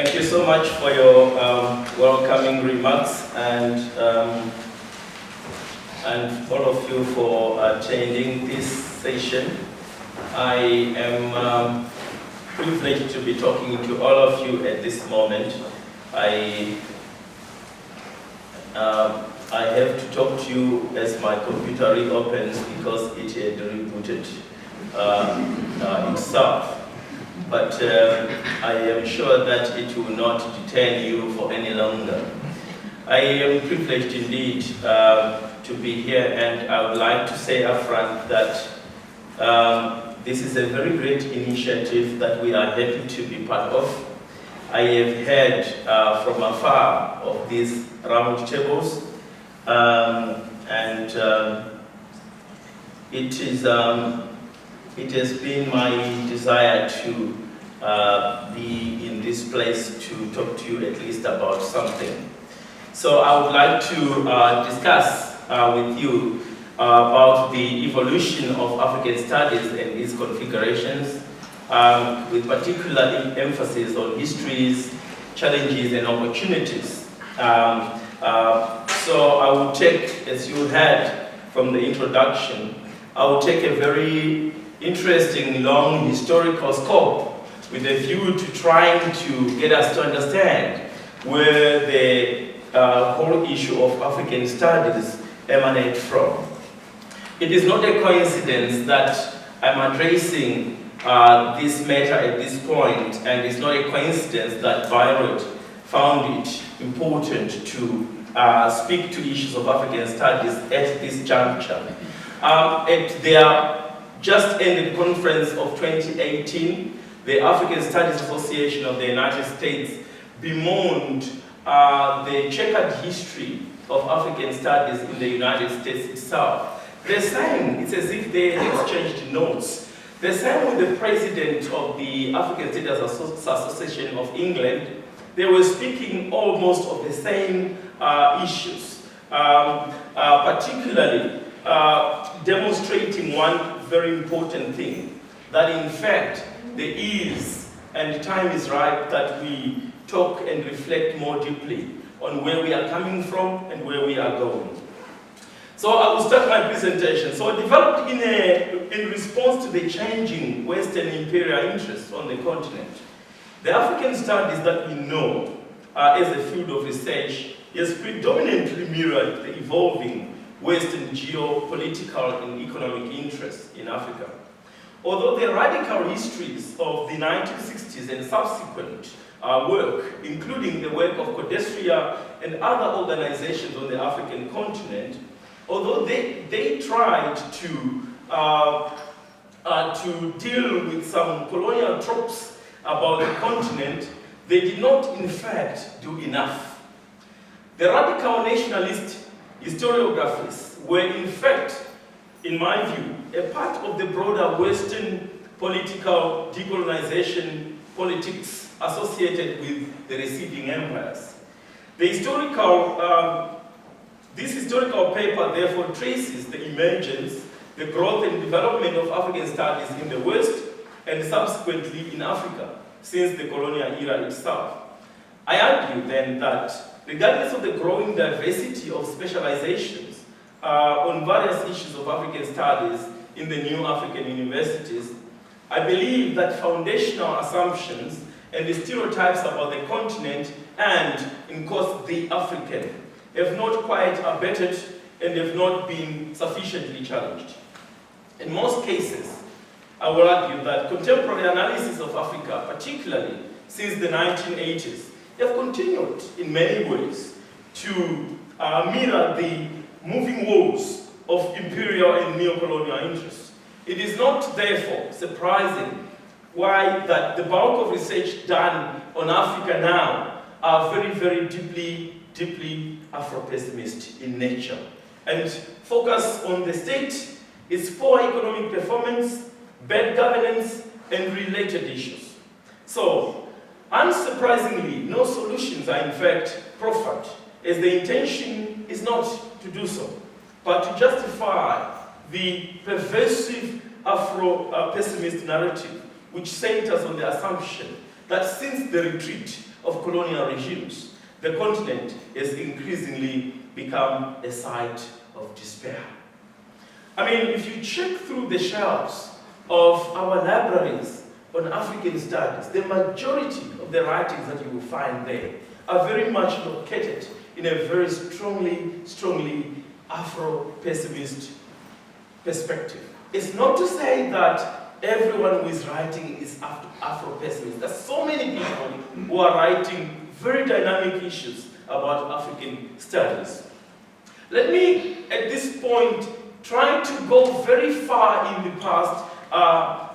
Thank you so much for your welcoming remarks and all of you for attending this session. I am privileged to be talking to all of you at this moment. I have to talk to you as my computer reopens because it had rebooted itself. But I am sure that it will not detain you for any longer. I am privileged indeed to be here, and I would like to say upfront that this is a very great initiative that we are happy to be part of. I have heard from afar of these roundtables, and it has been my desire to be in this place to talk to you at least about something. So I would like to discuss with you about the evolution of African studies and its configurations, with particular emphasis on histories, challenges, and opportunities. So I will take, as you heard from the introduction, I will take a very interesting long historical scope with a view to trying to get us to understand where the whole issue of African studies emanate from. It is not a coincidence that I'm addressing this matter at this point, and it's not a coincidence that Bayreuth found it important to speak to issues of African studies at this juncture. At their just ended conference of 2018, the African Studies Association of the United States bemoaned the checkered history of African studies in the United States itself. They're saying, it's as if they exchanged notes. They're saying with the president of the African Studies Association of England, they were speaking almost of the same issues, particularly demonstrating one very important thing, that in fact there is, and the time is right, that we talk and reflect more deeply on where we are coming from and where we are going. So I will start my presentation. So developed in response to the changing Western imperial interests on the continent, the African studies that we know as a field of research has predominantly mirrored the evolving Western geopolitical and economic interests in Africa. Although the radical histories of the 1960s and subsequent work, including the work of Codestria and other organizations on the African continent, although they tried to deal with some colonial tropes about the continent, they did not in fact do enough. The radical nationalist historiographers were in fact, in my view, a part of the broader Western political decolonization politics associated with the receiving empires. This historical paper therefore traces the emergence, the growth and development of African studies in the West and subsequently in Africa since the colonial era itself. I argue then that regardless of the growing diversity of specializations on various issues of African studies in the new African universities, I believe that foundational assumptions and the stereotypes about the continent and, in course, the African have not quite abated and have not been sufficiently challenged. In most cases, I will argue that contemporary analysis of Africa, particularly since the 1980s, have continued in many ways to mirror the moving woes of imperial and neo-colonial interests. It is not, therefore, surprising why that the bulk of research done on Africa now are very, very deeply Afro-pessimist in nature and focus on the state, its poor economic performance, bad governance, and related issues. So, unsurprisingly, no solutions are in fact proffered, as the intention is not to do so, but to justify the pervasive Afro-pessimist narrative, which centers on the assumption that since the retreat of colonial regimes, the continent has increasingly become a site of despair. I mean, if you check through the shelves of our libraries on African studies, the majority of the writings that you will find there are very much located in a very strongly Afro-pessimist perspective. It's not to say that everyone who is writing is Afro-pessimist. There's so many people who are writing very dynamic issues about African studies. Let me, at this point, try to go very far in the past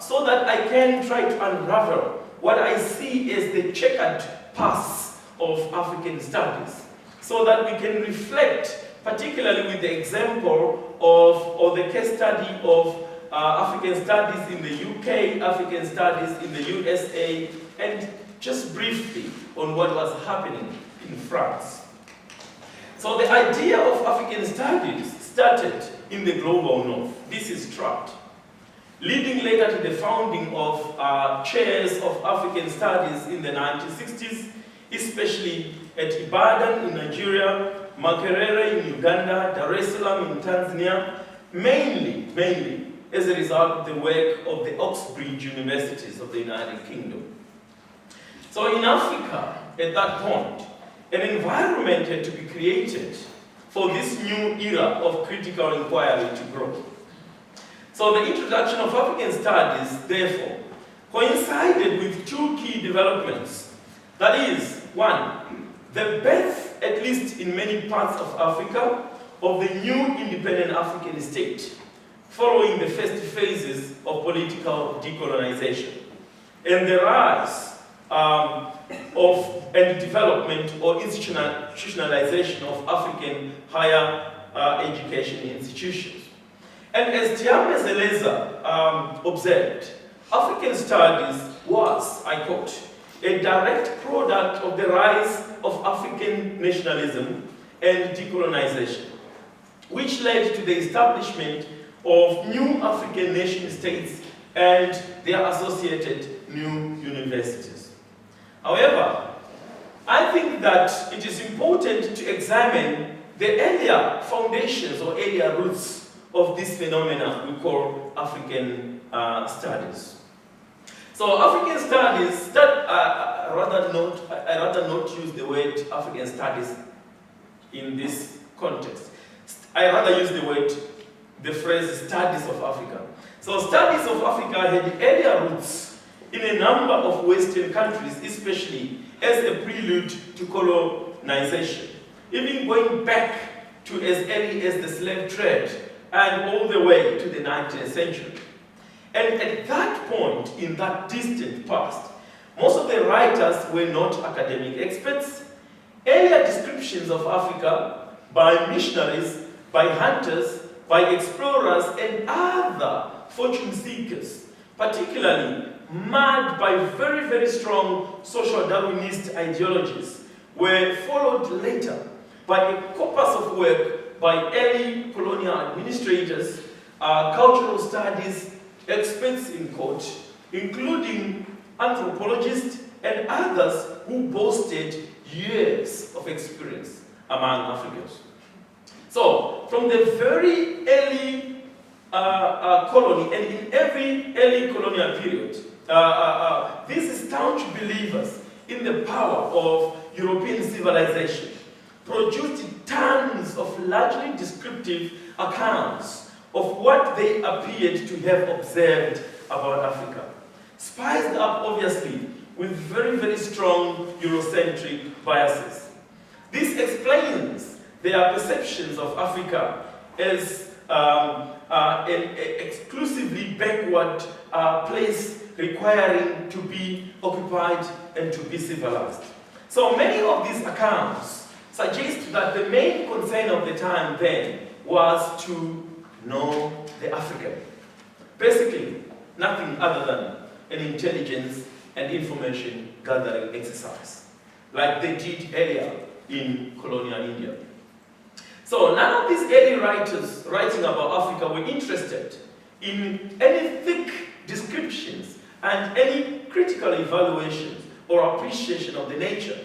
so that I can try to unravel what I see as the checkered past of African studies, so that we can reflect, particularly with the example or the case study of African studies in the UK, African studies in the USA, and just briefly on what was happening in France. So the idea of African studies started in the global north. This is trapped, leading later to the founding of chairs of African studies in the 1960s, especially at Ibadan in Nigeria, Makerere in Uganda, Dar es Salaam in Tanzania, mainly as a result of the work of the Oxbridge universities of the United Kingdom. So in Africa, at that point, an environment had to be created for this new era of critical inquiry to grow. So the introduction of African studies, therefore, coincided with two key developments. That is, one, the birth, at least in many parts of Africa, of the new independent African state, following the first phases of political decolonization, and the rise and development or institutionalization of African higher education institutions. And as Tiame Zeleza observed, African studies was, I quote, a direct product of the rise of African nationalism and decolonization, which led to the establishment of new African nation states and their associated new universities. However, I think that it is important to examine the earlier foundations or earlier roots of this phenomenon we call African studies. So African studies, I rather not use the word African studies in this context. I rather use the phrase studies of Africa. So studies of Africa had earlier roots in a number of Western countries, especially as a prelude to colonization, even going back to as early as the slave trade and all the way to the 19th century. And at that point, in that distant past, most of the writers were not academic experts. Earlier descriptions of Africa by missionaries, by hunters, by explorers, and other fortune seekers, particularly marred by very, very strong social Darwinist ideologies, were followed later by a corpus of work by early colonial administrators, cultural studies experts in court, including anthropologists and others who boasted years of experience among Africans. So, from the very early colony, and in every early colonial period, these staunch believers in the power of European civilization produced tons of largely descriptive accounts of what they appeared to have observed about Africa, spiced up obviously with very, very strong Eurocentric biases. This explains their perceptions of Africa as an exclusively backward place requiring to be occupied and to be civilized. So many of these accounts suggest that the main concern of the time then was to know the African. Basically, nothing other than an intelligence and information gathering exercise, like they did earlier in colonial India. So none of these early writers writing about Africa were interested in any thick descriptions and any critical evaluations or appreciation of the nature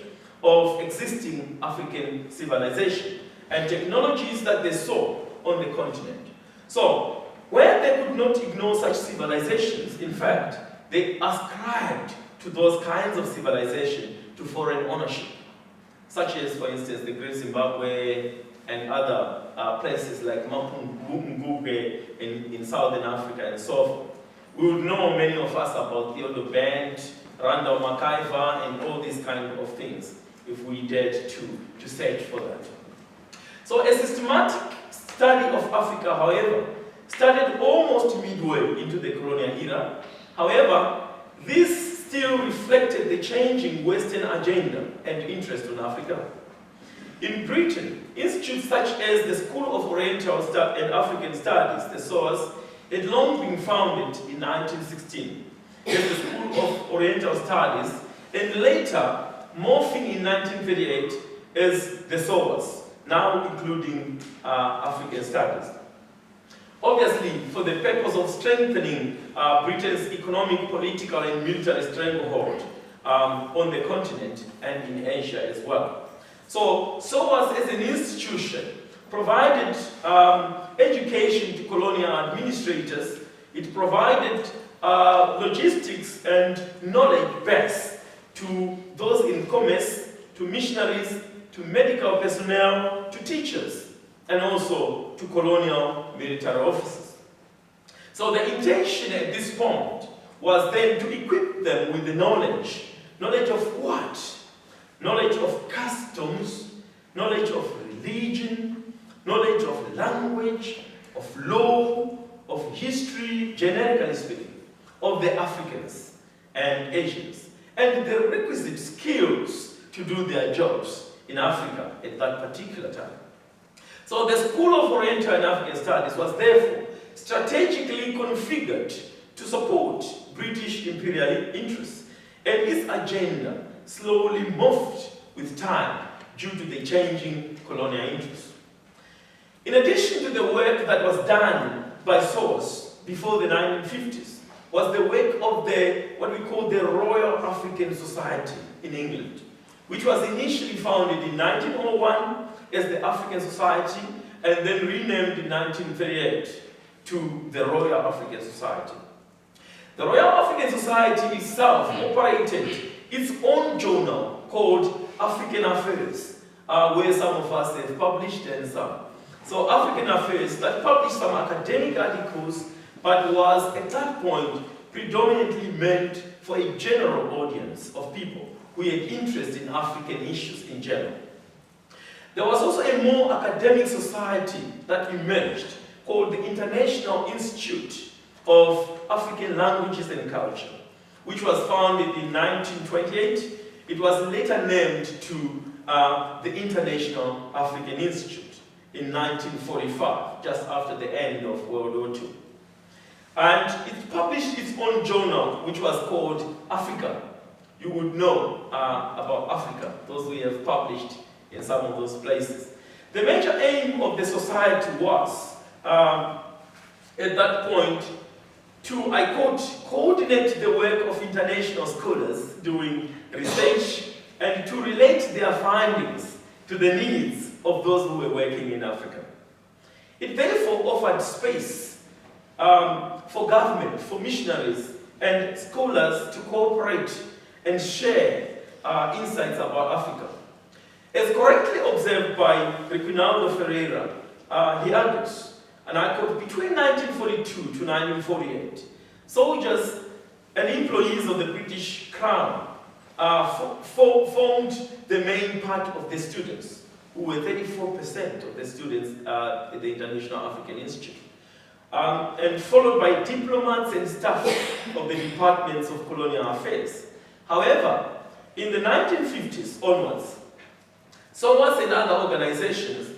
of existing African civilization and technologies that they saw on the continent. So, where they could not ignore such civilizations, in fact, they ascribed to those kinds of civilization to foreign ownership, such as, for instance, the Great Zimbabwe and other places like Mapungubwe in southern Africa and so forth. We would know, many of us, about Theodore Bent, Randall McIver, and all these kind of things, if we dared to search for that. So a systematic study of Africa, however, started almost midway into the colonial era. However, this still reflected the changing Western agenda and interest in Africa. In Britain, institutes such as the School of Oriental and African Studies, the SOAS, had long been founded in 1916 as the School of Oriental Studies, and later morphing in 1938 as the SOAS, now including African Studies. Obviously, for the purpose of strengthening Britain's economic, political, and military stranglehold on the continent and in Asia as well. So SOAS as an institution provided education to colonial administrators. It provided logistics and knowledge base to those in commerce, to missionaries, to medical personnel, to teachers, and also to colonial military officers. So the intention at this point was then to equip them with the knowledge. Knowledge of what? Knowledge of customs, knowledge of religion, knowledge of language, of law, of history, generically speaking, of the Africans and Asians, and the requisite skills to do their jobs in Africa at that particular time. So the School of Oriental and African Studies was therefore strategically configured to support British imperial interests, and its agenda slowly morphed with time due to the changing colonial interests. In addition to the work that was done by SOAS before the 1950s, was the work of what we call the Royal African Society in England, which was initially founded in 1901 as the African Society and then renamed in 1938 to the Royal African Society. The Royal African Society itself operated its own journal called African Affairs, where some of us have published and some. So African Affairs that published some academic articles, but was at that point predominantly meant for a general audience of people who had interest in African issues in general. There was also a more academic society that emerged called the International Institute of African Languages and Culture, which was founded in 1928. It was later named to the International African Institute in 1945, just after the end of World War II. And it published its own journal, which was called Africa. You would know about Africa, those who have published in some of those places. The major aim of the society was, at that point, to, I quote, coordinate the work of international scholars doing research and to relate their findings to the needs of those who were working in Africa. It therefore offered space for government, for missionaries and scholars to cooperate and share insights about Africa. As correctly observed by Reginaldo Ferreira, he argues, and I quote, between 1942 to 1948, soldiers and employees of the British Crown formed the main part of the students, who were 34% of the students at the International African Institute, and followed by diplomats and staff of the departments of colonial affairs. However, in the 1950s onwards, SOAS and other organizations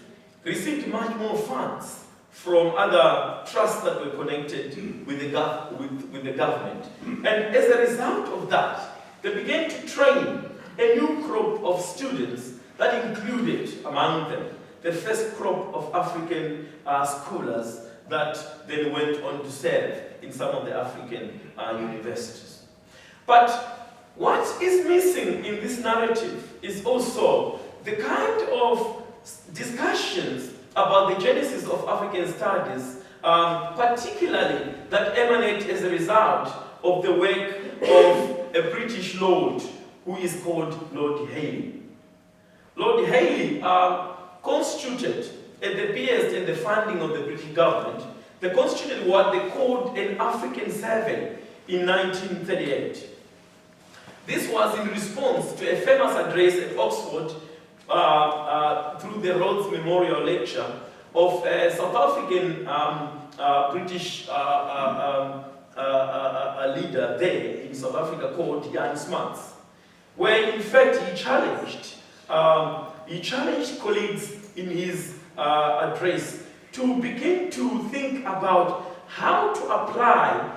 received much more funds from other trusts that were connected with the government. And as a result of that, they began to train a new crop of students that included, among them, the first crop of African scholars that then went on to serve in some of the African universities. But What is missing in this narrative is also the kind of discussions about the genesis of African studies, particularly that emanate as a result of the work of a British lord who is called Lord Hailey. Lord Hailey constituted, at the behest and the funding of the British government, they constituted what they called an African Survey in 1938. This was in response to a famous address at Oxford through the Rhodes Memorial Lecture of a South African British leader there in South Africa called Jan Smuts, where in fact he challenged colleagues in his address to begin to think about how to apply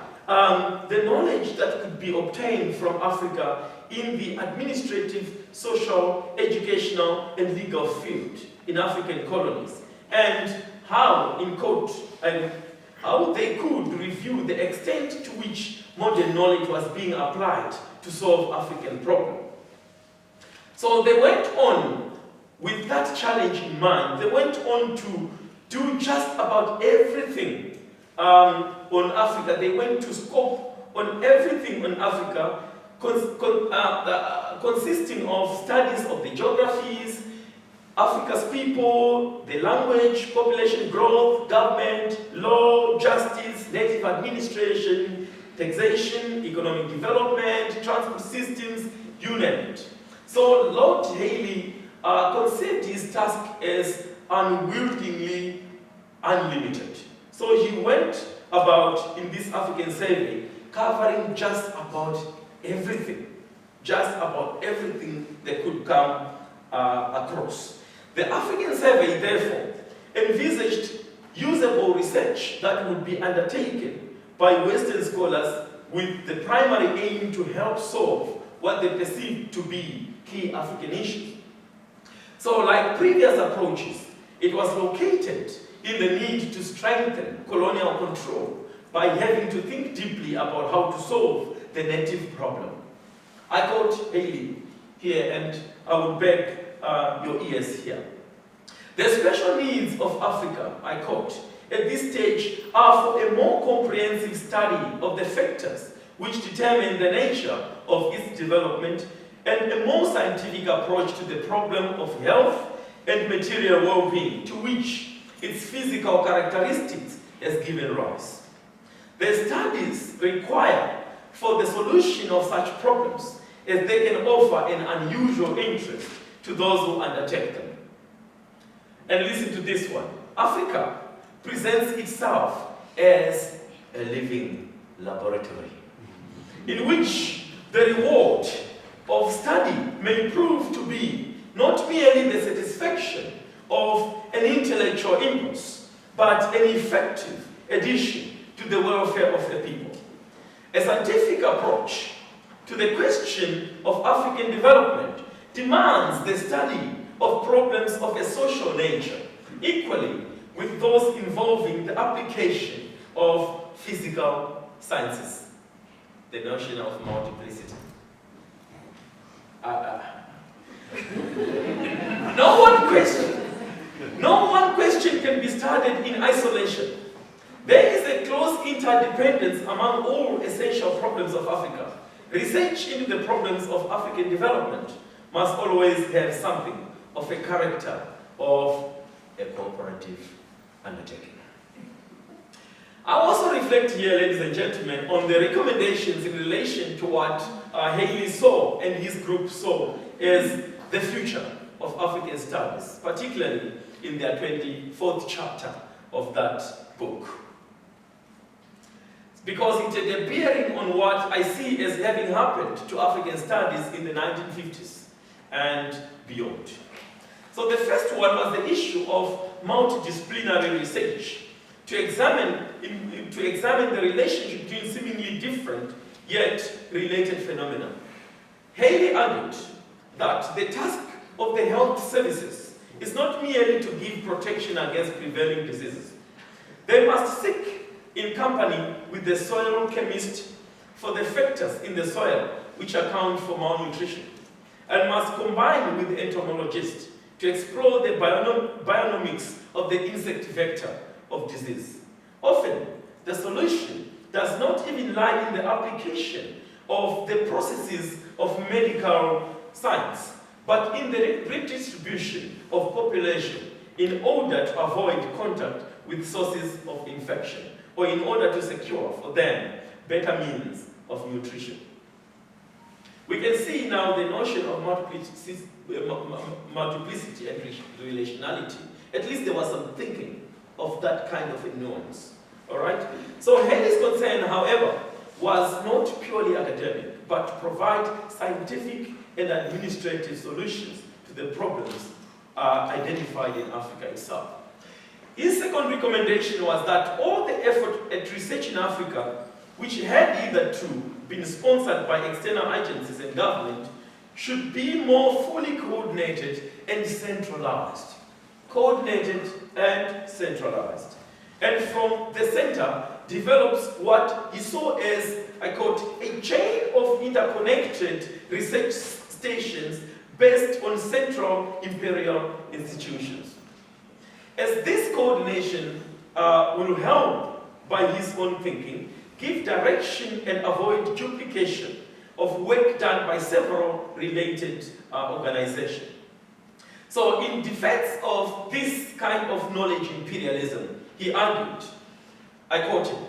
the knowledge that could be obtained from Africa in the administrative, social, educational, and legal field in African colonies, and how, in quote, how they could review the extent to which modern knowledge was being applied to solve African problems. So they went on with that challenge in mind. They went on to do just about everything on Africa. They went to scope on everything on Africa, consisting of studies of the geographies, Africa's people, the language, population growth, government, law, justice, native administration, taxation, economic development, transport systems, you name it. So Lord Hailey conceived his task as unwillingly unlimited. So he went about in this African survey covering just about everything that could come across. The African survey, therefore, envisaged usable research that would be undertaken by Western scholars with the primary aim to help solve what they perceived to be key African issues. So, like previous approaches, it was located in the need to strengthen colonial control by having to think deeply about how to solve the native problem. I quote Hailey here, and I will beg your ears here. The special needs of Africa, I quote, at this stage are for a more comprehensive study of the factors which determine the nature of its development and a more scientific approach to the problem of health and material well-being to which its physical characteristics has given rise. The studies required for the solution of such problems as they can offer an unusual interest to those who undertake them. And listen to this one. Africa presents itself as a living laboratory in which the reward of study may prove to be not merely the satisfaction of an intellectual impulse, but an effective addition to the welfare of the people. A scientific approach to the question of African development demands the study of problems of a social nature, equally with those involving the application of physical sciences. The notion of multiplicity. No one question can be studied in isolation. There is a close interdependence among all essential problems of Africa. Research into the problems of African development must always have something of a character of a cooperative undertaking. I also reflect here, ladies and gentlemen, on the recommendations in relation to what Hailey saw and his group saw as the future of African studies, particularly in their 24th chapter of that book. Because it had a bearing on what I see as having happened to African studies in the 1950s and beyond. So the first one was the issue of multidisciplinary research to examine the relationship between seemingly different yet related phenomena. Hailey argued that the task of the health services is not merely to give protection against prevailing diseases. They must seek, in company with the soil chemist, for the factors in the soil which account for malnutrition, and must combine with entomologists to explore the bionomics of the insect vector of disease. Often, the solution does not even lie in the application of the processes of medical science, but in the redistribution of population in order to avoid contact with sources of infection, or in order to secure for them better means of nutrition. We can see now the notion of multiplicity and relationality. At least there was some thinking of that kind of a nuance. All right? So Haley's concern, however, was not purely academic, but to provide scientific and administrative solutions to the problems identified in Africa itself. His second recommendation was that all the effort at research in Africa, which had hitherto been sponsored by external agencies and government, should be more fully coordinated and centralized. Coordinated and centralized. And from the center develops what he saw as, I quote, a chain of interconnected research stations based on central imperial institutions. As this coordination will help, by his own thinking, give direction and avoid duplication of work done by several related organizations. So in defense of this kind of knowledge imperialism, he argued, I quote him,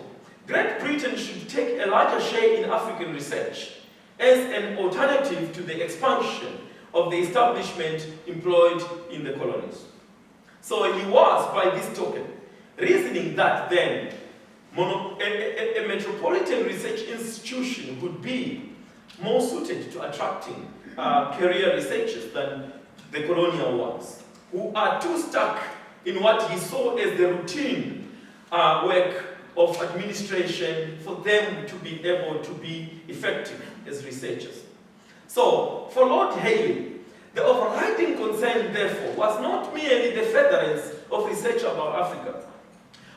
Great Britain should take a larger share in African research as an alternative to the expansion of the establishment employed in the colonies. So he was, by this token, reasoning that then a metropolitan research institution would be more suited to attracting career researchers than the colonial ones, who are too stuck in what he saw as the routine work of administration for them to be able to be effective as researchers. So, for Lord Haley, the overriding concern, therefore, was not merely the furtherance of research about Africa,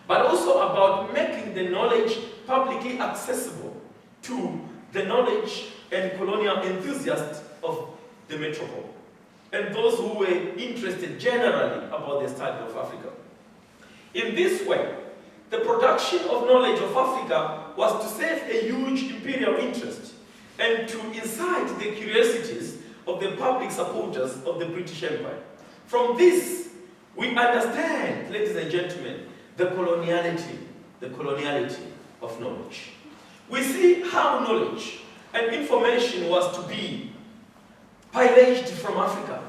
but also about making the knowledge publicly accessible to the knowledge and colonial enthusiasts of the metropole, and those who were interested generally about the study of Africa. In this way, the production of knowledge of Africa was to serve a huge imperial interest and to incite the curiosities of the public supporters of the British Empire. From this, we understand, ladies and gentlemen, the coloniality of knowledge. We see how knowledge and information was to be pillaged from Africa,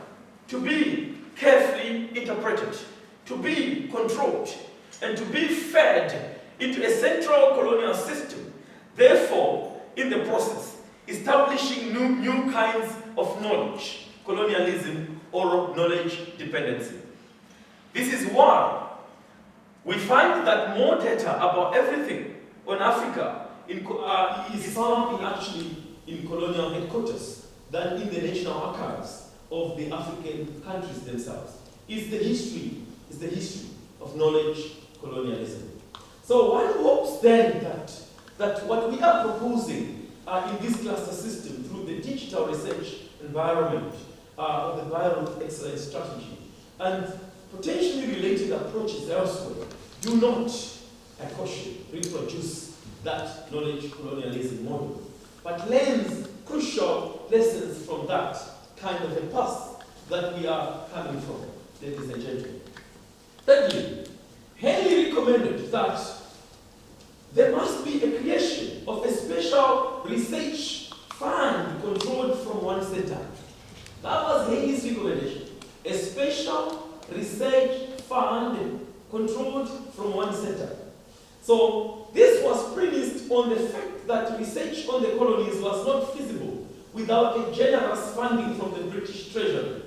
to be carefully interpreted, to be controlled, and to be fed into a central colonial system, therefore, in the process, establishing new kinds of knowledge, colonialism or knowledge dependency. This is why we find that more data about everything on Africa is found in colonial headquarters than in the national archives of the African countries themselves. Is the history of knowledge colonialism. So one hopes then that what we are proposing in this cluster system through the digital research environment of the Bayreuth Excellence Strategy and potentially related approaches elsewhere do not, I caution, reproduce that knowledge colonialism model, but learns crucial lessons from that kind of a past that we are coming from, ladies and gentlemen. Thirdly, Haley recommended that there must be a creation of a special research fund controlled from one center. That was Haley's recommendation. A special research fund controlled from one center. So this was premised on the fact that research on the colonies was not feasible without a generous funding from the British Treasury.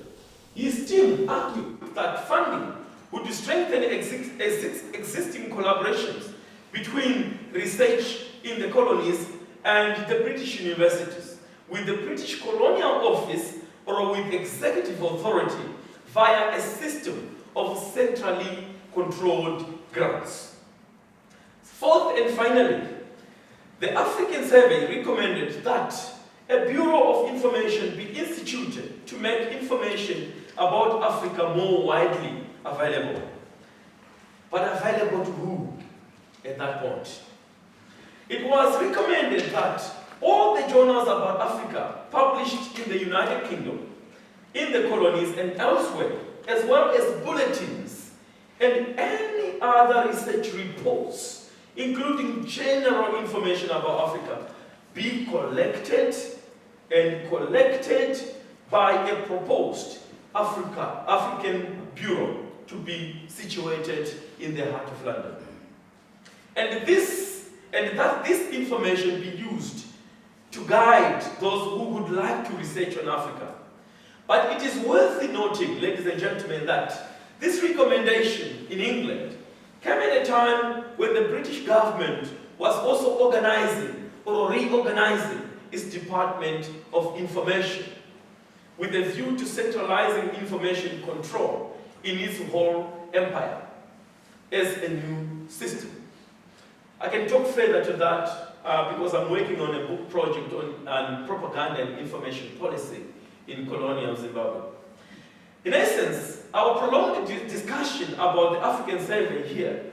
His team argued that funding would strengthen existing collaborations between research in the colonies and the British universities, with the British Colonial Office or with executive authority via a system of centrally controlled grants. Fourth and finally, the African Survey recommended that a Bureau of Information be instituted to make information about Africa more widely available. But available to who at that point? It was recommended that all the journals about Africa published in the United Kingdom, in the colonies and elsewhere, as well as bulletins and any other research reports, including general information about Africa, be collected by a proposed African Bureau to be situated in the heart of London. And that this information be used to guide those who would like to research on Africa. But it is worth noting, ladies and gentlemen, that this recommendation in England came at a time when the British government was also organizing or reorganizing its Department of Information with a view to centralizing information control in its whole empire as a new system. I can talk further to that because I'm working on a book project on propaganda and information policy in colonial Zimbabwe. In essence, our prolonged discussion about the African survey here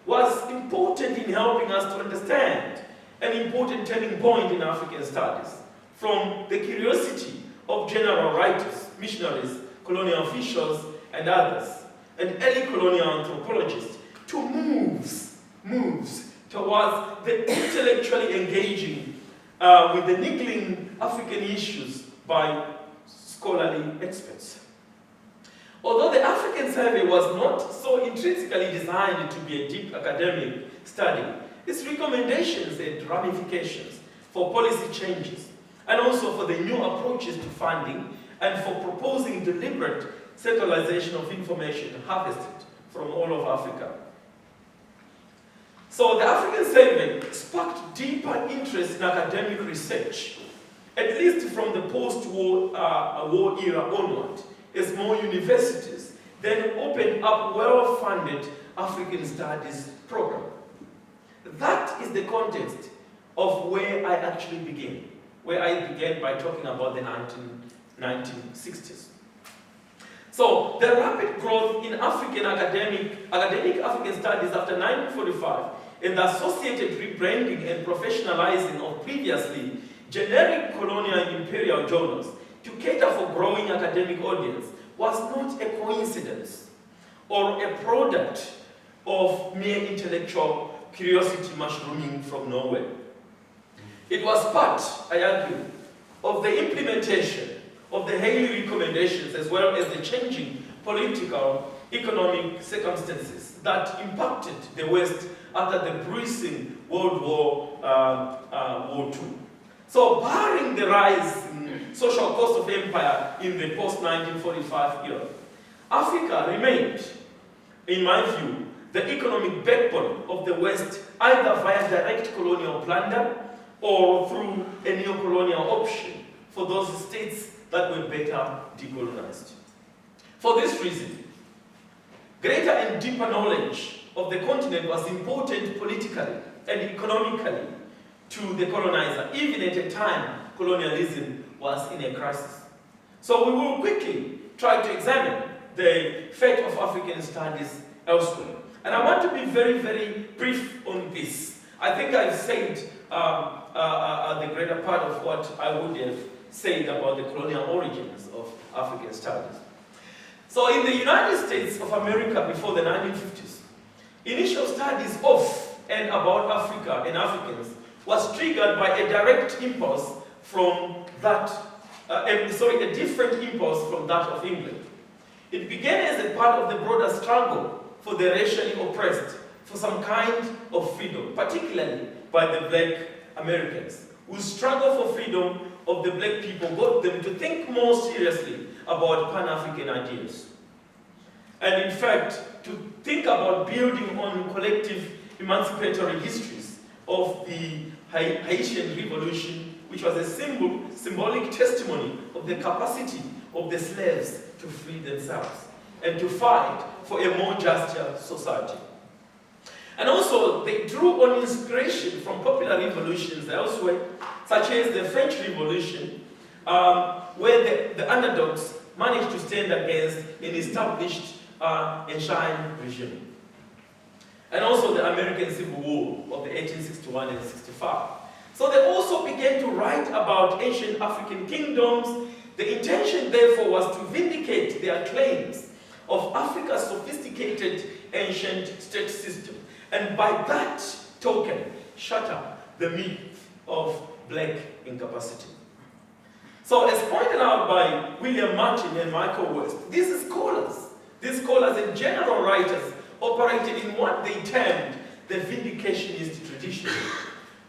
was important in helping us to understand an important turning point in African studies, from the curiosity of general writers, missionaries, colonial officials, and others, and early colonial anthropologists, to moves towards the intellectually engaging with the niggling African issues by scholarly experts. Although the African survey was not so intrinsically designed to be a deep academic study, its recommendations had ramifications for policy changes, and also for the new approaches to funding, and for proposing deliberate centralization of information harvested from all of Africa. So the African survey sparked deeper interest in academic research, at least from the post-war war era onward, as more universities then opened up well-funded African studies program. That is the context of where I actually began, where I began by talking about the 1960s. So the rapid growth in academic African studies after 1945 and the associated rebranding and professionalizing of previously generic colonial imperial journals to cater for growing academic audience was not a coincidence or a product of mere intellectual curiosity mushrooming from nowhere. It was part, I argue, of the implementation of the Haley recommendations, as well as the changing political, economic circumstances that impacted the West after the bruising World War II. So, barring the rise in social cost of empire in the post-1945 era, Africa remained, in my view, the economic backbone of the West, either via direct colonial plunder or through a neo-colonial option for those states that were better decolonized. For this reason, greater and deeper knowledge of the continent was important politically and economically to the colonizer, even at a time colonialism was in a crisis. So we will quickly try to examine the fate of African studies elsewhere. And I want to be very, very brief on this. I think I've said the greater part of what I would have said about the colonial origins of African studies. So in the United States of America before the 1950s, initial studies of and about Africa and Africans was triggered by a direct impulse from that, a different impulse from that of England. It began as a part of the broader struggle for the racially oppressed for some kind of freedom, particularly by the black Americans, whose struggle for freedom of the black people got them to think more seriously about Pan-African ideas. And in fact, to think about building on collective emancipatory histories of the Haitian Revolution, which was a symbolic testimony of the capacity of the slaves to free themselves and to fight for a more just society. And also, they drew on inspiration from popular revolutions elsewhere, such as the French Revolution, where the underdogs managed to stand against an established enshrined regime. And also the American Civil War of the 1861 and 65. So they also began to write about ancient African kingdoms. The intention, therefore, was to vindicate their claims of Africa's sophisticated ancient state system, and by that token, shatter the myth of black incapacity. So, as pointed out by William Martin and Michael West, these scholars and general writers operated in what they termed the vindicationist tradition,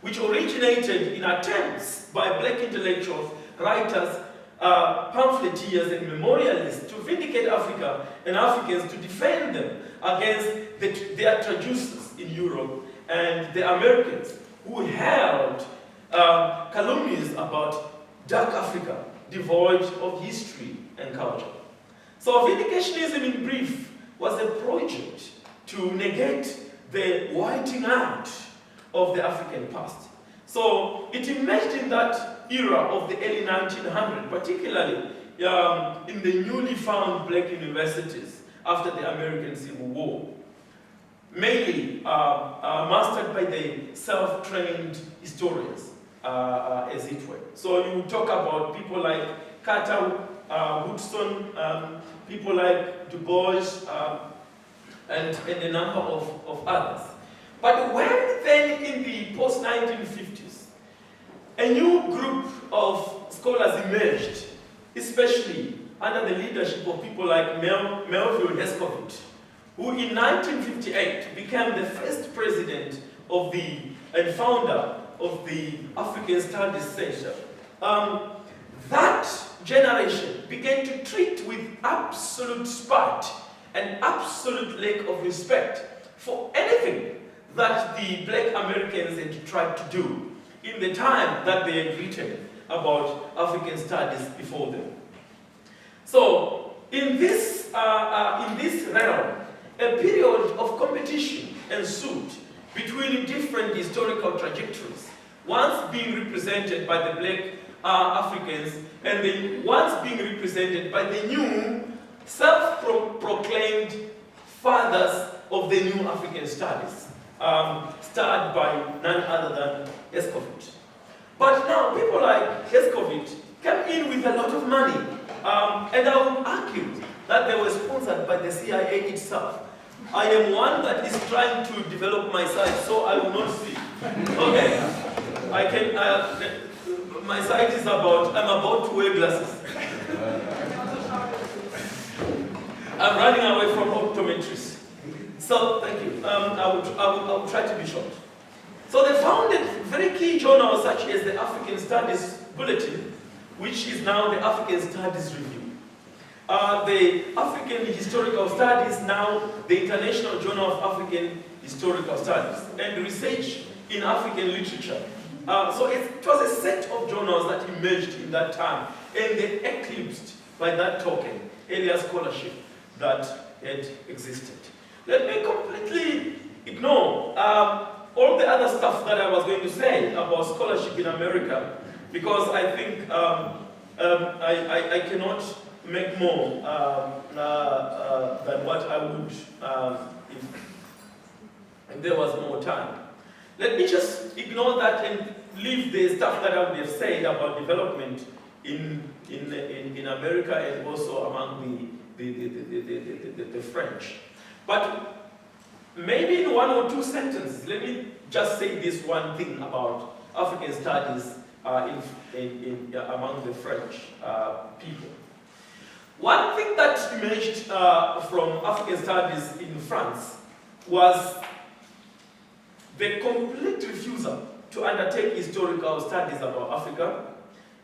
which originated in attempts by black intellectuals, writers, pamphleteers, and memorialists to vindicate Africa and Africans, to defend them against their traducers in Europe and the Americans, who held calumnies about dark Africa, devoid of history and culture. So vindicationism, in brief, was a project to negate the whiting out of the African past. So it emerged in that era of the early 1900s, particularly in the newly found black universities after the American Civil War, mainly mastered by the self-trained historians, as it were. So you talk about people like Carter, Woodson, people like Du Bois, and a number of others. But when then in the post-1950s, a new group of scholars emerged, especially under the leadership of people like Melville Hescovitch, who in 1958 became the first president of and founder of the African Studies Center. That generation began to treat with absolute spite and absolute lack of respect for anything that the black Americans had tried to do in the time that they had written about African studies before them. So, in this realm, a period of competition ensued between different historical trajectories, once being represented by the black Africans, and then once being represented by the new self-proclaimed fathers of the new African studies, started by none other than Hescovitch. But now people like Hescovitch came in with a lot of money, and I would argue that they were sponsored by the CIA itself. I am one that is trying to develop my sight, so I will not see. Okay, I can. My sight is I'm about to wear glasses. I'm running away from optometrists. So, thank you. I will try to be short. So they founded very key journals such as the African Studies Bulletin, which is now the African Studies Review. The African Historical Studies, now the International Journal of African Historical Studies, and Research in African Literature. So it was a set of journals that emerged in that time, and they eclipsed, by that token, earlier scholarship that had existed. Let me completely ignore all the other stuff that I was going to say about scholarship in America, because I think I cannot make more than what I would if there was more time. Let me just ignore that and leave the stuff that I would have said about development in America and also among the French. But maybe in one or two sentences, let me just say this one thing about African studies among the French people. One thing that emerged from African studies in France was the complete refusal to undertake historical studies about Africa,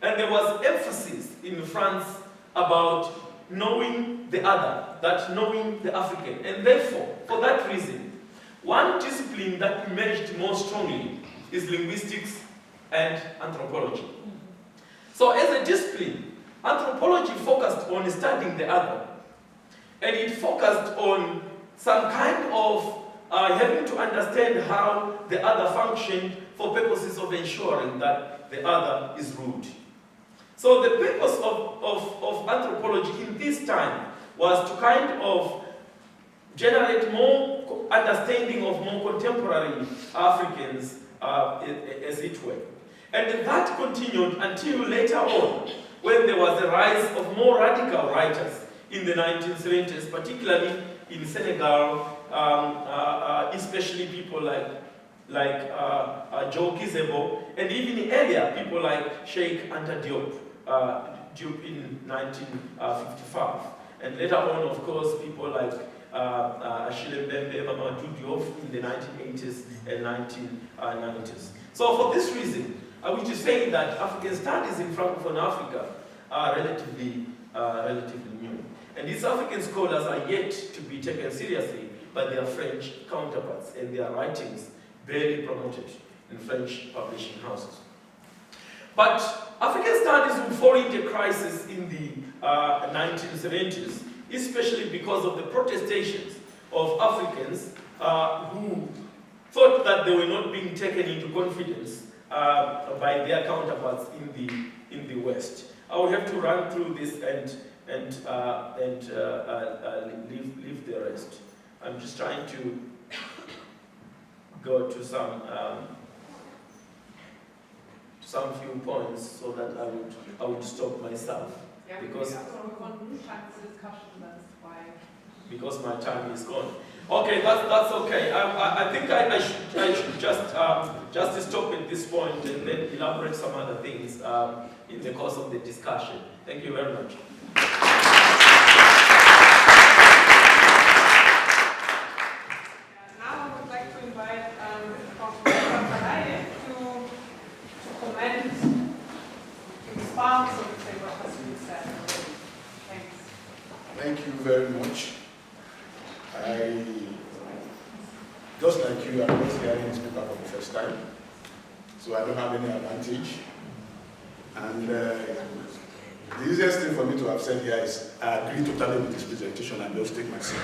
and there was emphasis in France about knowing the other, that knowing the African, and therefore, for that reason, one discipline that emerged more strongly is linguistics and anthropology. So as a discipline, anthropology focused on studying the other, and it focused on some kind of having to understand how the other functioned for purposes of ensuring that the other is rude. So the purpose of anthropology in this time was to kind of generate more understanding of more contemporary Africans, as it were. And that continued until later on, when there was a rise of more radical writers in the 1970s, particularly in Senegal, especially people like Joe Kizebo, and even earlier, people like Sheikh Anta Diop, in 1955. And later on, of course, people like Achille Mbembe, Mamadou Diop in the 1980s and 1990s. So for this reason, I wish to say that African studies in Francophone Africa are relatively new. And these African scholars are yet to be taken seriously by their French counterparts, and their writings barely promoted in French publishing houses. But African studies will fall into crisis in the 1970s, especially because of the protestations of Africans who thought that they were not being taken into confidence by their counterparts in the West. I will have to run through this and leave the rest. I'm just trying to go to some few points so that I would stop myself. Yeah, because because my time is gone. Okay, that's okay. I think I should just stop at this point and then elaborate some other things in the course of the discussion. Thank you very much. Now I would like to invite Muyiwa Falaye to comment in response to what has been said. Thanks. Thank you very much. Just like you, I was hearing this paper for the first time, so I don't have any advantage. And the easiest thing for me to have said here is I agree totally with this presentation and just take my seat.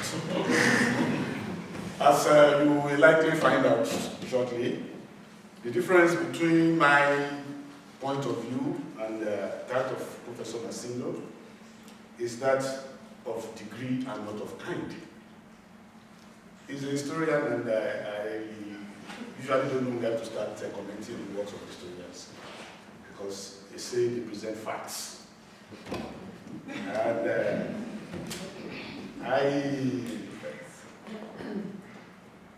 As you will likely find out shortly, the difference between my point of view and that of Professor Msindo is that of degree and not of kind. He's a historian, and I usually don't know where to start commenting on the works of historians, because they say they present facts. And I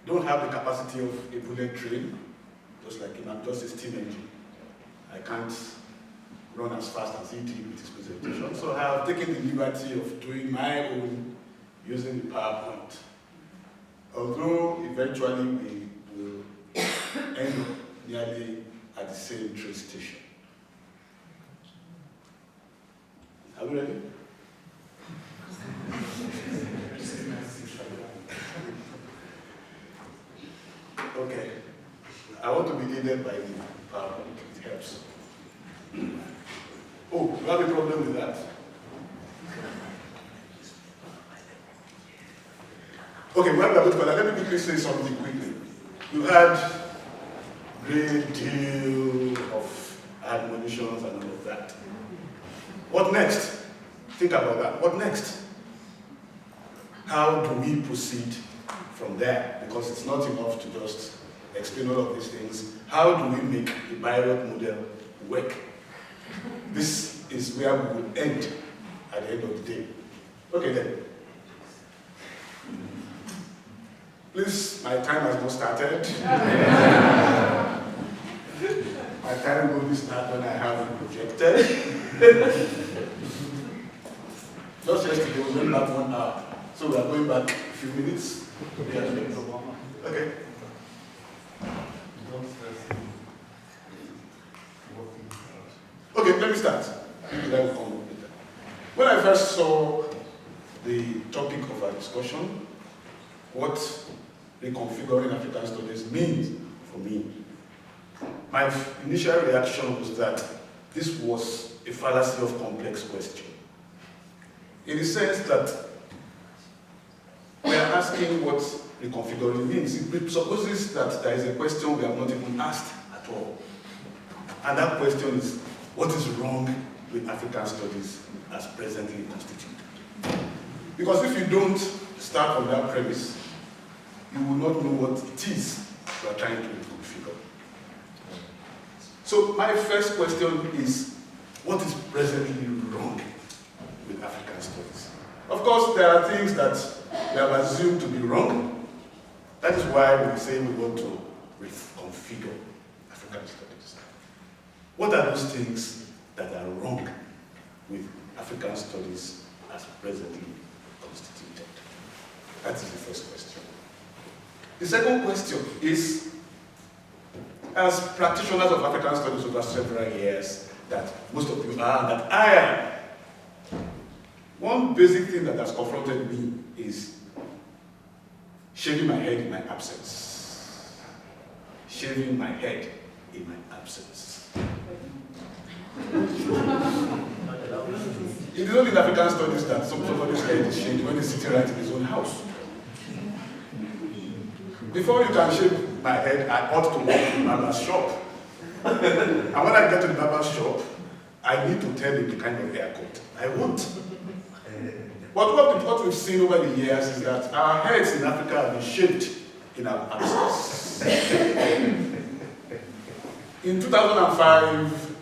don't have the capacity of a bullet train, just like him. I'm just a steam engine. I can't run as fast as he did with his presentation. So I have taken the liberty of doing my own using the PowerPoint. Although eventually we will end up nearly at the same train station. Are we ready? Okay. I want to be aided by the PowerPoint. It helps. Oh, you have a problem with that? Okay, well, let me quickly say something quickly. You had a great deal of admonitions and all of that. What next? Think about that. What next? How do we proceed from there? Because it's not enough to just explain all of these things. How do we make the Bayreuth model work? This is where we will end at the end of the day. Okay then. Please, my time has not started. My time will only start when I have it projected. Just yesterday, we went back 1 hour. So we are going back a few minutes. Okay. Okay, let me start. When I first saw the topic of our discussion, what Reconfiguring African Studies means for me, my initial reaction was that this was a fallacy of complex question. In the sense that we are asking what reconfiguring means. It presupposes that there is a question we have not even asked at all. And that question is, what is wrong with African studies as presently constituted? Because if you don't start from that premise, you will not know what it is you are trying to configure. So my first question is, what is presently wrong with African studies? Of course, there are things that we have assumed to be wrong. That is why we say we want to reconfigure African studies. What are those things that are wrong with African studies as presently constituted? That is the first question. The second question is, as practitioners of African studies over several years, that most of you are, that I am, one basic thing that has confronted me is shaving my head in my absence. Shaving my head in my absence. It is only in African studies that somebody's head is shaved when he's sitting right in his own house. Before you can shave my head, I ought to walk to the barber's shop. And when I get to the barber's shop, I need to tell him the kind of haircut I want. But what we've seen over the years is that our heads in Africa have been shaped in our absence. In 2005,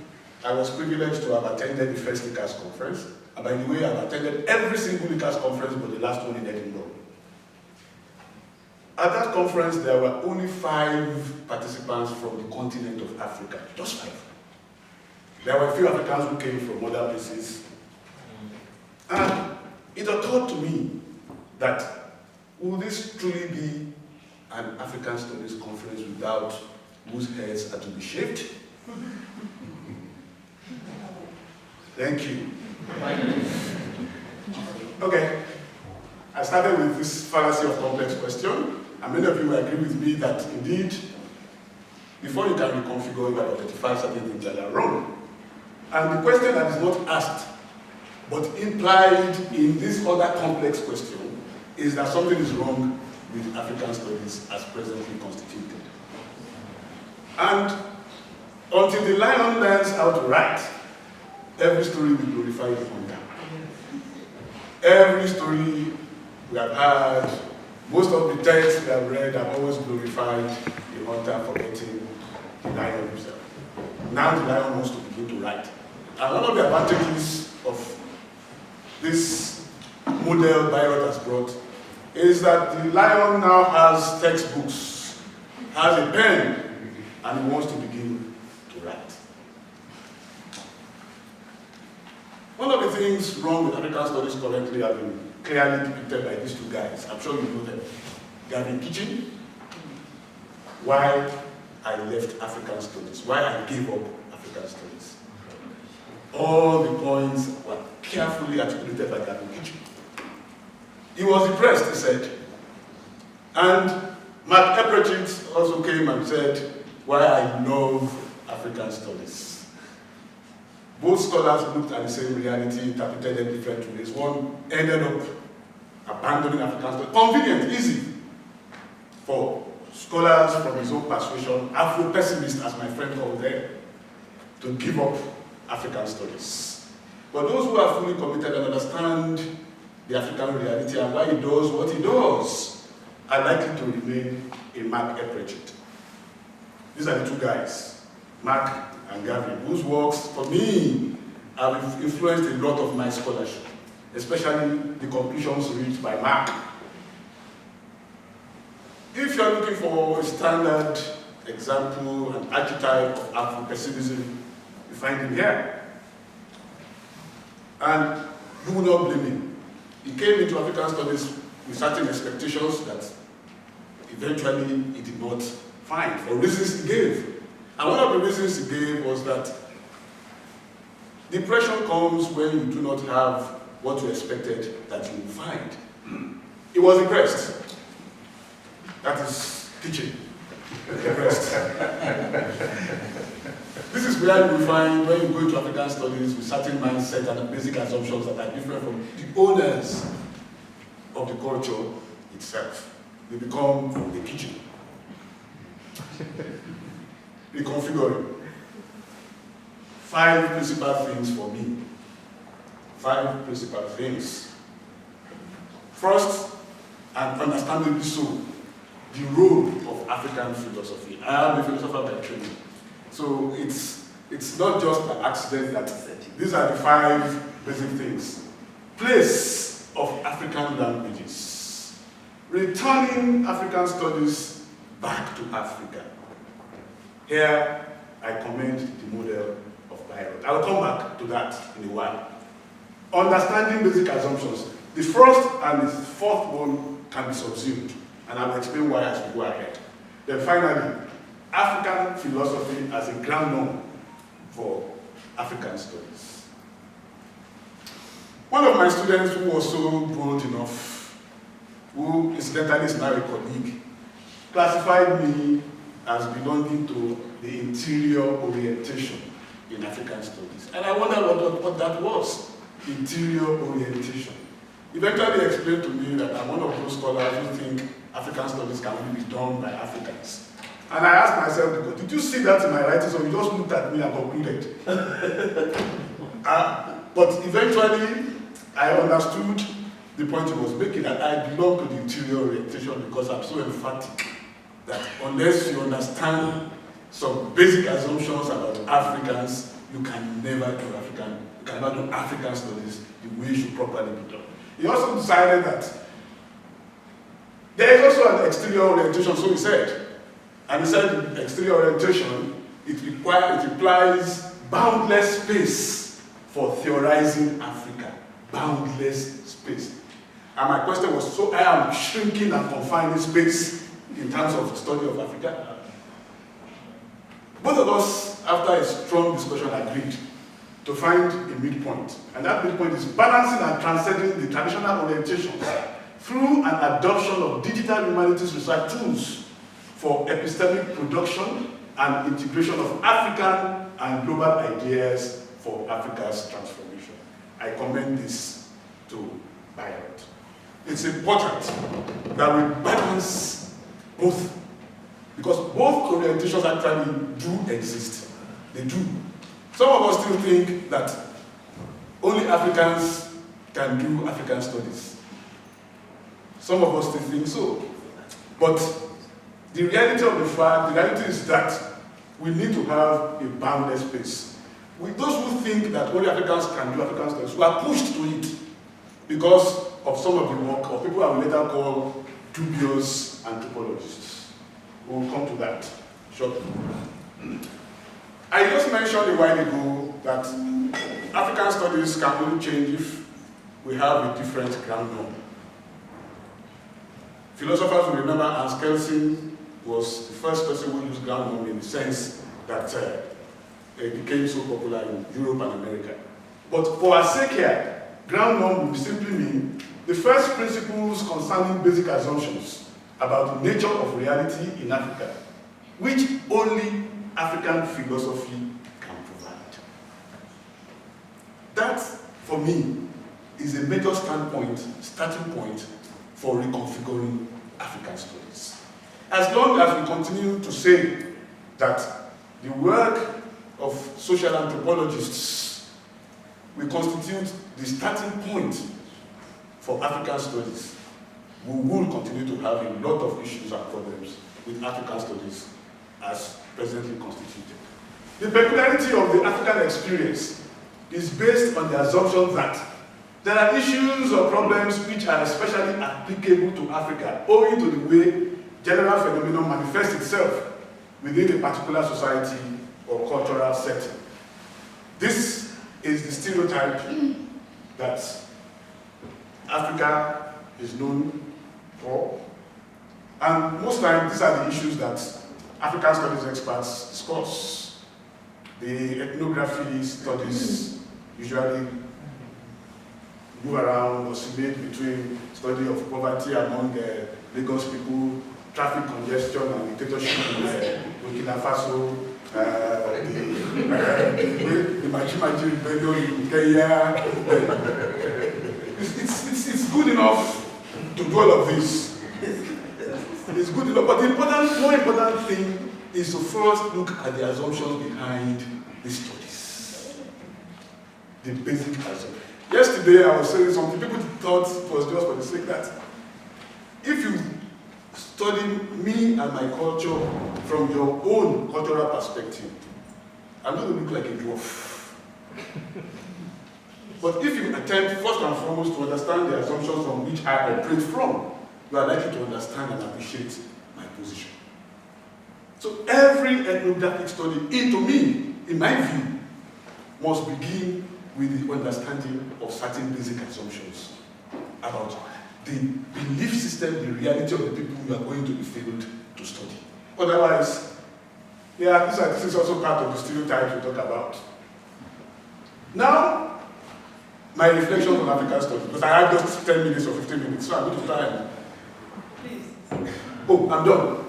I was privileged to have attended the first LICAS conference. And by the way, I've attended every single LICAS conference but the last one in Edinburgh. At that conference, there were only 5 participants from the continent of Africa, just 5. There were a few Africans who came from other places. And it occurred to me that will this truly be an African Studies conference without whose heads are to be shaved? Thank you. Okay. I started with this fallacy of complex question, and many of you will agree with me that indeed, before you can reconfigure, you have identified certain things that are wrong. And the question that is not asked, but implied in this other complex question, is that something is wrong with African studies as presently constituted. And until the lion learns how to write, every story will glorify the hunter. Every story we have had, most of the texts we have read have always glorified the hunter forgetting the lion himself. Now the lion wants to begin to write. And one of the advantages of this model Bayreuth has brought is that the lion now has textbooks, has a pen, and he wants to begin to write. One of the things wrong with African studies currently have been clearly depicted by these 2 guys. I'm sure you know them. Gavin Kitchen, why I left African studies, why I gave up African studies. All the points were carefully articulated by Gavin Kitchen. He was depressed, he said. And Mark Epperchit also came and said, why I love African studies. Both scholars looked at the same reality, interpreted them different ways. One ended up abandoning African studies. Convenient, easy for scholars from his own persuasion, Afro-pessimists, as my friend called them, to give up African studies. But those who are fully committed and understand the African reality and why he does what he does are likely to remain in Mark Epperchit. These are the 2 guys, Mark and Gavin, whose works, for me, have influenced a lot of my scholarship, especially the conclusions reached by Mark. If you're looking for a standard example, an archetype of Afro-pessimism, you find him here. And you will not blame him. He came into African studies with certain expectations that eventually he did not find, for reasons he gave. And one of the reasons he gave was that depression comes when you do not have what you expected that you will find. He was depressed. That is teaching. Depressed. This is where you will find, when you go into African studies with certain mindset and basic assumptions that are different from the owners of the culture itself. They become the kitchen. Reconfiguring. 5 principal things for me. 5 principal things. First, and understandably so, the role of African philosophy. I am a philosopher by training. So it's not just by accident that these are the 5 basic things. Place of African languages. Returning African studies back to Africa. Here, I commend the model of Bayreuth. I'll come back to that in a while. Understanding basic assumptions. The first and the fourth one can be subsumed, and I'll explain why as we go ahead. Then finally, African philosophy as a ground norm for African studies. One of my students who was so bold enough, who incidentally is now a colleague, classified me as belonging to the interior orientation in African studies. And I wondered what that was, interior orientation. Eventually explained to me that I'm one of those scholars who think African studies can only be done by Africans. And I asked myself, did you see that in my writings, or you just looked at me and concluded? But eventually, I understood the point he was making, that I belong to the interior orientation because I'm so emphatic that unless you understand some basic assumptions about Africans, you can never do African studies the way it should properly be done. He also decided that there is also an exterior orientation, so he said. And he said exterior orientation, it implies boundless space for theorizing Africa. Boundless space. And my question was, so I am shrinking and confining space in terms of the study of Africa? Both of us, after a strong discussion, agreed to find a midpoint. And that midpoint is balancing and transcending the traditional orientations through an adoption of digital humanities research tools for epistemic production and integration of African and global ideas for Africa's transformation. I commend this to Bayreuth. It's important that we balance both, because both orientations actually do exist. They do. Some of us still think that only Africans can do African studies. Some of us still think so. But the reality of the fact, the reality is that we need to have a boundless space. Those who think that only Africans can do African studies, we are pushed to it because of some of the work of people I will later call dubious anthropologists. We will come to that shortly. I just mentioned a while ago that African studies can only change if we have a different ground norm. Philosophers will remember Hans Kelsen was the first person who used ground norm in the sense that it became so popular in Europe and America. But for our sake here, ground norm will simply mean the first principles concerning basic assumptions about the nature of reality in Africa, which only African philosophy can provide. That, for me, is a major starting point for reconfiguring African studies. As long as we continue to say that the work of social anthropologists will constitute the starting point for African studies, we will continue to have a lot of issues and problems with African studies as presently constituted. The peculiarity of the African experience is based on the assumption that there are issues or problems which are especially applicable to Africa owing to the way general phenomenon manifests itself within a particular society or cultural setting. This is the stereotype that Africa is known for, and most times these are the issues that African studies experts discuss. The ethnography studies usually go around, oscillate between study of poverty among Lagos people, traffic congestion and dictatorship in Burkina Faso, the Maji rebellion in Kenya. It's good enough to do all of this. It's good enough, but the more important thing is to first look at the assumptions behind these studies. the basic assumption. Yesterday I was saying something, people thought it was just for the sake that if you study me and my culture from your own cultural perspective, I'm going to look like a dwarf. But if you attempt first and foremost to understand the assumptions from which I operate from, you are likely to understand and appreciate my position. So every ethnographic study, to me, in my view, must begin with the understanding of certain basic assumptions about the belief system, the reality of the people you are going to the field to study. Otherwise, yeah, this is also part of the stereotypes we talk about. Now, my reflection on African studies, because I have just 10 minutes or 15 minutes, so I'm going to try. Please. Oh, I'm done.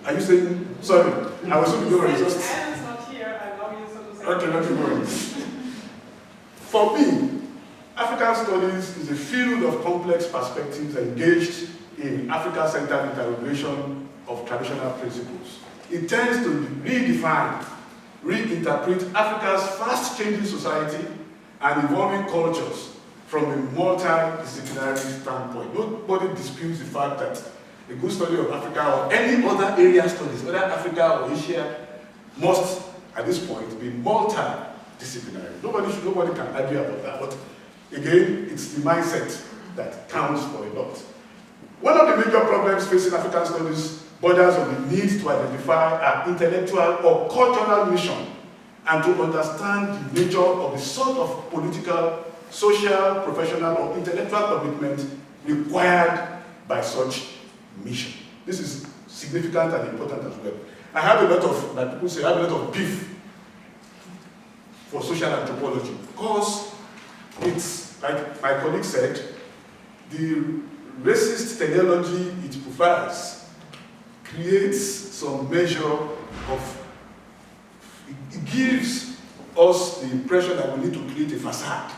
Are you saying, sorry, I was going to go just... Anne's not here, I love you, so to say. Okay, not to worry. For me, African studies is a field of complex perspectives engaged in Africa-centered interrogation of traditional principles. It tends to redefine, reinterpret Africa's fast-changing society and evolving cultures from a multidisciplinary standpoint. Nobody disputes the fact that a good study of Africa or any other area studies, whether Africa or Asia, must, at this point, be multidisciplinary. Nobody can argue about that. But again, it's the mindset that counts for a lot. One of the major problems facing African studies borders on the need to identify an intellectual or cultural mission and to understand the nature of the sort of political, social, professional, or intellectual commitment required by such mission. This is significant and important as well. I have a lot of, like people say, I have a lot of beef for social anthropology because it's, like my colleague said, the racist teleology it prefers creates some measure of, it gives us the impression that we need to create a facade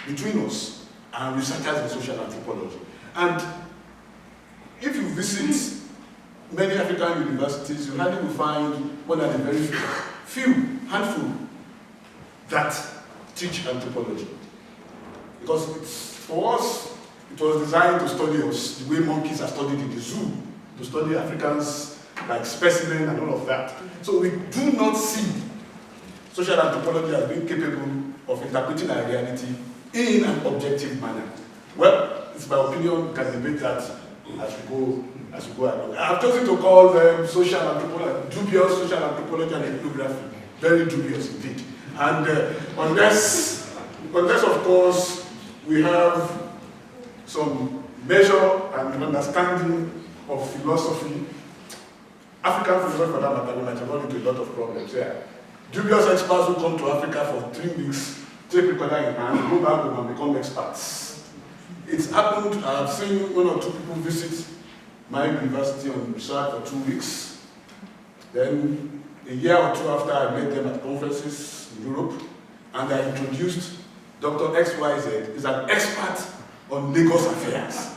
between us and researchers in social anthropology. And if you visit many African universities, you hardly will find more than a very handful that teach anthropology. Because it's, for us, it was designed to study us the way monkeys are studied in the zoo, to study Africans like specimen and all of that. So we do not see social anthropology as being capable of interpreting our reality in an objective manner. Well, it's my opinion, we can debate that as we go along. I've chosen to call them social anthropology, dubious social anthropology and ethnography. Very dubious indeed. And unless of course we have some measure and understanding of philosophy, African philosophy for that matter, we might have run into a lot of problems. Yeah. Dubious experts who come to Africa for 3 weeks, take recorder in hand, go back home and become experts. It's happened, I've seen 1 or 2 people visit my university on research for 2 weeks. Then a year or 2 after, I met them at conferences in Europe, and I introduced Dr. XYZ, is an expert on Lagos affairs.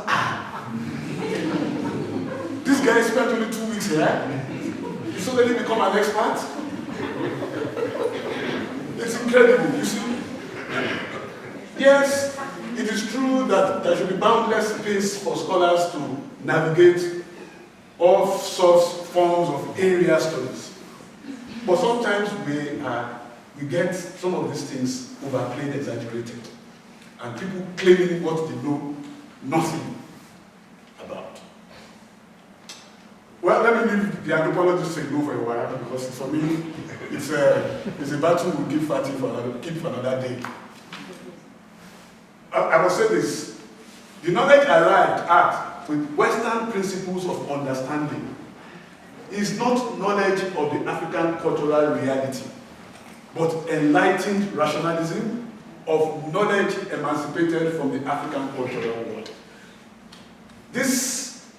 This guy spent only 2 weeks here. He suddenly become an expert. It's incredible, you see. Yes, it is true that there should be boundless space for scholars to navigate all sorts of forms of area studies. But sometimes we get some of these things overplayed, exaggerated, and people claiming what they know nothing about. Well, let me leave the anthropologists alone for a while, because for me, it's a battle we'll keep fighting for another day. I must say this: the knowledge arrived at with Western principles of understanding is not knowledge of the African cultural reality, but enlightened rationalism of knowledge emancipated from the African cultural world. This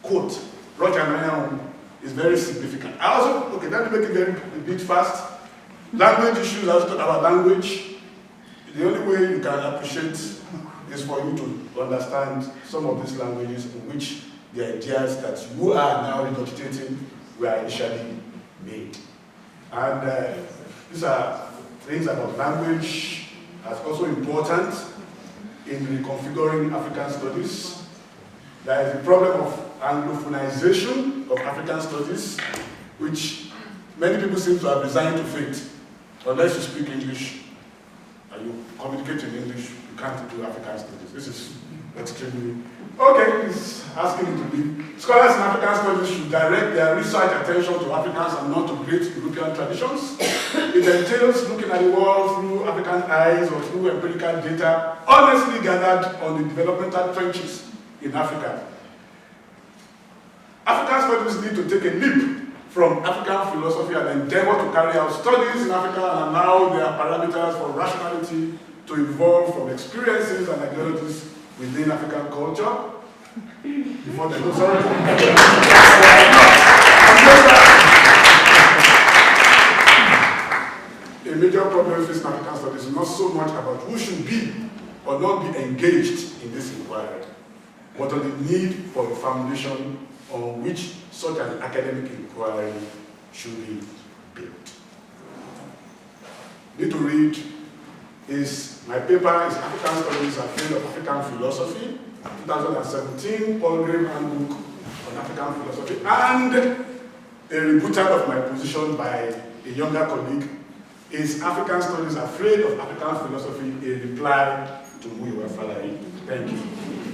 quote, Roger, is very significant. I also, okay, let me make it a bit fast. Language issues, I was talking about language. The only way you can appreciate is for you to understand some of these languages in which the ideas that you are now regurgitating were initially made. And these are things about language as also important in reconfiguring African studies. There is the problem of Anglophonization of African studies, which many people seem to have resigned to fate. Unless you speak English and you communicate in English, you can't do African studies. This is extremely... Okay, he's asking me to leave. Scholars in African studies should direct their research attention to Africans and not to great European traditions. It entails looking at the world through African eyes or through empirical data, honestly gathered on the developmental trenches in Africa. African studies need to take a leap from African philosophy and endeavor to carry out studies in Africa and allow their parameters for rationality to evolve from experiences and ideologies within African culture. Before they go, sorry. A major problem facing African studies is not so much about who should be or not be engaged in this inquiry, but on the need for a foundation on which such an academic inquiry should be built. Need to read is my paper is African Studies and Field of African Philosophy, 2017, Paul Graham handbook on African philosophy, and a rebuttal of my position by a younger colleague is African Studies Afraid of African Philosophy, a reply to Muyiwa Falaye. Thank you.